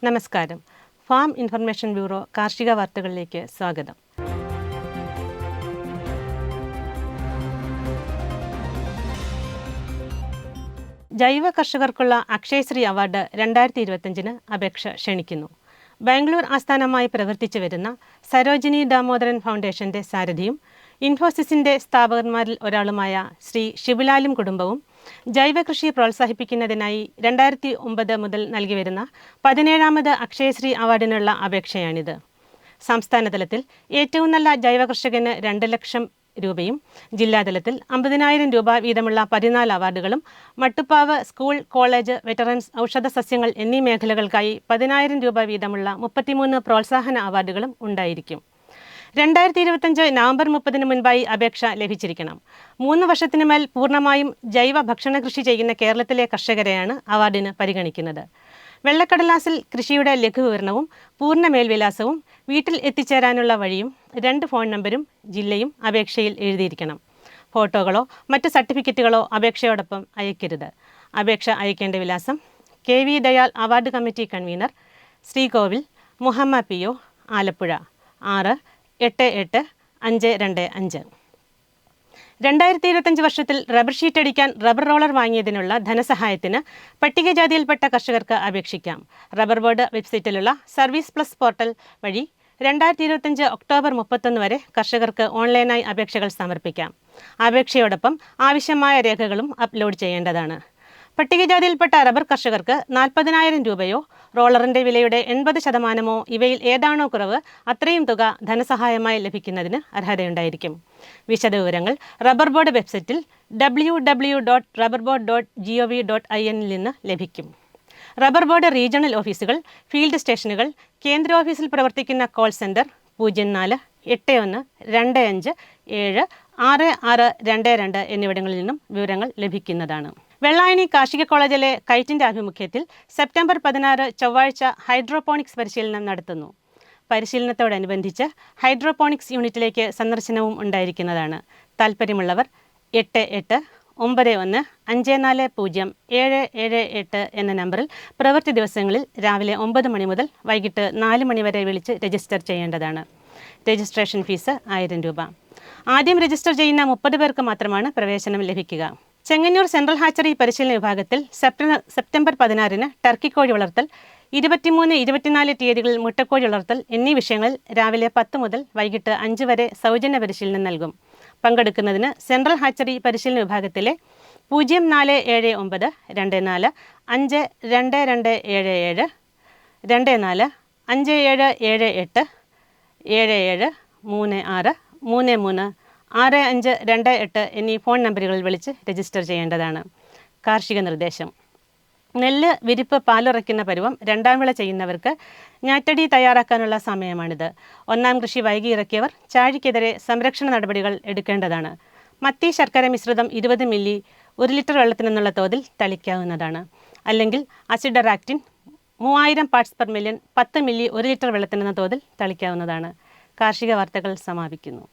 നമസ്കാരം. Farm information bureau കാർഷിക വാർത്തകളിലേക്ക് സ്വാഗതം. ജൈവ കർഷകർക്കുള്ള അക്ഷയശ്രീ അവാർഡ് 2025 അപേക്ഷ ക്ഷണിക്കുന്നു. ബാംഗ്ലൂർ ആസ്ഥാനമായി പ്രവർത്തിച്ചു വരുന്ന സരോജിനി ദാമോദരൻ ഫൗണ്ടേഷന്റെ സാരഥിയും ഇൻഫോസിസിന്റെ സ്ഥാപകന്മാരിൽ ഒരാളുമായ ശ്രീ ശിവലാലും കുടുംബവും ജൈവ കൃഷി പ്രോത്സാഹിപ്പിക്കുന്നതിനായി 2009 മുതൽ നൽകി വരുന്ന 17ാമത് അക്ഷയശ്രീ അവാർഡിനുള്ള അപേക്ഷയാണിത്. സംസ്ഥാന തലത്തിൽ ഏറ്റവും നല്ല ജൈവ കർഷകന് 2 ലക്ഷം രൂപയും ജില്ലാതലത്തിൽ 50,000 രൂപ വീതമുള്ള 14 അവാർഡുകളും മട്ടുപ്പാവ് സ്കൂൾ, കോളേജ്, വെറ്ററൻസ്, ഔഷധ സസ്യങ്ങൾ എന്നീ മേഖലകൾക്കായി 10,000 രൂപ വീതമുള്ള 33 പ്രോത്സാഹന അവാർഡുകളും ഉണ്ടായിരിക്കും. 2025 നവംബർ 30 മുൻപായി അപേക്ഷ ലഭിച്ചിരിക്കണം. 3 വർഷത്തിനു മേൽ പൂർണ്ണമായും ജൈവ ഭക്ഷണ കൃഷി ചെയ്യുന്ന കേരളത്തിലെ കർഷകരെയാണ് അവാർഡിന് പരിഗണിക്കുന്നത്. വെള്ളക്കടലാസിൽ കൃഷിയുടെ ലഘുവിവരണവും പൂർണ്ണ മേൽവിലാസവും വീട്ടിൽ എത്തിച്ചേരാനുള്ള വഴിയും 2 ഫോൺ നമ്പരും ജില്ലയും അപേക്ഷയിൽ എഴുതിയിരിക്കണം. ഫോട്ടോകളോ മറ്റ് സർട്ടിഫിക്കറ്റുകളോ അപേക്ഷയോടൊപ്പം അയക്കരുത്. അപേക്ഷ അയക്കേണ്ട വിലാസം: KV Dayal award committee convener, Sreekovil, Muhamma PO, Alappuzha 6882525. 2025 വർഷത്തിൽ റബ്ബർ ഷീറ്റ് അടിക്കാൻ റബ്ബർ റോളർ വാങ്ങിയതിനുള്ള ധനസഹായത്തിന് പട്ടികജാതിയിൽപ്പെട്ട കർഷകർക്ക് അപേക്ഷിക്കാം. റബ്ബർ ബോർഡ് വെബ്സൈറ്റിലുള്ള സർവീസ് പ്ലസ് പോർട്ടൽ വഴി 2025 ഒക്ടോബർ 31 വരെ കർഷകർക്ക് ഓൺലൈനായി അപേക്ഷകൾ സമർപ്പിക്കാം. അപേക്ഷയോടൊപ്പം ആവശ്യമായ രേഖകളും അപ്ലോഡ് ചെയ്യേണ്ടതാണ്. പട്ടികജാതിയിൽപ്പെട്ട റബ്ബർ കർഷകർക്ക് 40,000 രൂപയോ റോളറിൻ്റെ വിലയുടെ 80% ഇവയിൽ ഏതാണോ കുറവ് അത്രയും തുക ധനസഹായമായി ലഭിക്കുന്നതിന് അർഹതയുണ്ടായിരിക്കും. വിശദവിവരങ്ങൾ റബ്ബർ ബോർഡ് വെബ്സൈറ്റിൽ www.rubberboard.gov.in നിന്ന് ലഭിക്കും. റബ്ബർ ബോർഡ് റീജിയണൽ ഓഫീസുകൾ, ഫീൽഡ് സ്റ്റേഷനുകൾ, കേന്ദ്ര ഓഫീസിൽ പ്രവർത്തിക്കുന്ന കോൾ സെൻറ്റർ 04-8125-76622 എന്നിവിടങ്ങളിൽ നിന്നും വിവരങ്ങൾ ലഭിക്കുന്നതാണ്. വെള്ളായണി കാർഷിക കോളേജിലെ കൈറ്റിൻ്റെ ആഭിമുഖ്യത്തിൽ സെപ്റ്റംബർ 16 ചൊവ്വാഴ്ച ഹൈഡ്രോപോണിക്സ് പരിശീലനം നടത്തുന്നു. പരിശീലനത്തോടനുബന്ധിച്ച് ഹൈഡ്രോപോണിക്സ് യൂണിറ്റിലേക്ക് സന്ദർശനവും ഉണ്ടായിരിക്കുന്നതാണ്. താൽപ്പര്യമുള്ളവർ 8891540778 എന്ന നമ്പറിൽ പ്രവൃത്തി ദിവസങ്ങളിൽ രാവിലെ 9 മണി മുതൽ വൈകിട്ട് 4 മണി വരെ വിളിച്ച് രജിസ്റ്റർ ചെയ്യേണ്ടതാണ്. രജിസ്ട്രേഷൻ ഫീസ് 1000 രൂപ. ആദ്യം രജിസ്റ്റർ ചെയ്യുന്ന 30 പേർക്ക് മാത്രമാണ് പ്രവേശനം ലഭിക്കുക. ചെങ്ങന്നൂർ സെൻട്രൽ ഹാച്ചറി പരിശീലന വിഭാഗത്തിൽ സെപ്റ്റംബർ 16 ടർക്കിക്കോഴി വളർത്തൽ, 23-24 തീയതികളിൽ മുട്ടക്കോഴി വളർത്തൽ എന്നീ വിഷയങ്ങളിൽ രാവിലെ 10 മുതൽ വൈകിട്ട് 5 വരെ സൗജന്യ പരിശീലനം നൽകും. പങ്കെടുക്കുന്നതിന് സെൻട്രൽ ഹാച്ചറി പരിശീലന വിഭാഗത്തിലെ 04-54-52-5277, 24-5778-7736-33-6528 എന്നീ ഫോൺ നമ്പറുകളിൽ വിളിച്ച് രജിസ്റ്റർ ചെയ്യേണ്ടതാണ്. കാർഷിക നിർദ്ദേശം: നെല്ല്, വിരിപ്പ്, പാലുറയ്ക്കുന്ന പരുവം 2ാം വിള ചെയ്യുന്നവർക്ക് ഞാറ്റടി തയ്യാറാക്കാനുള്ള സമയമാണിത്. 1ാം കൃഷി വൈകി ഇറക്കിയവർ ചാഴിക്കെതിരെ സംരക്ഷണ നടപടികൾ എടുക്കേണ്ടതാണ്. മത്തി ശർക്കര മിശ്രിതം 20 മില്ലി 1 ലിറ്റർ വെള്ളത്തിനെന്നുള്ള തോതിൽ തളിക്കാവുന്നതാണ്. അല്ലെങ്കിൽ azadirachtin 3000 parts per million 10 milli 1 litre വെള്ളത്തിനെന്ന തോതിൽ തളിക്കാവുന്നതാണ്. കാർഷിക വാർത്തകൾ സമാപിക്കുന്നു.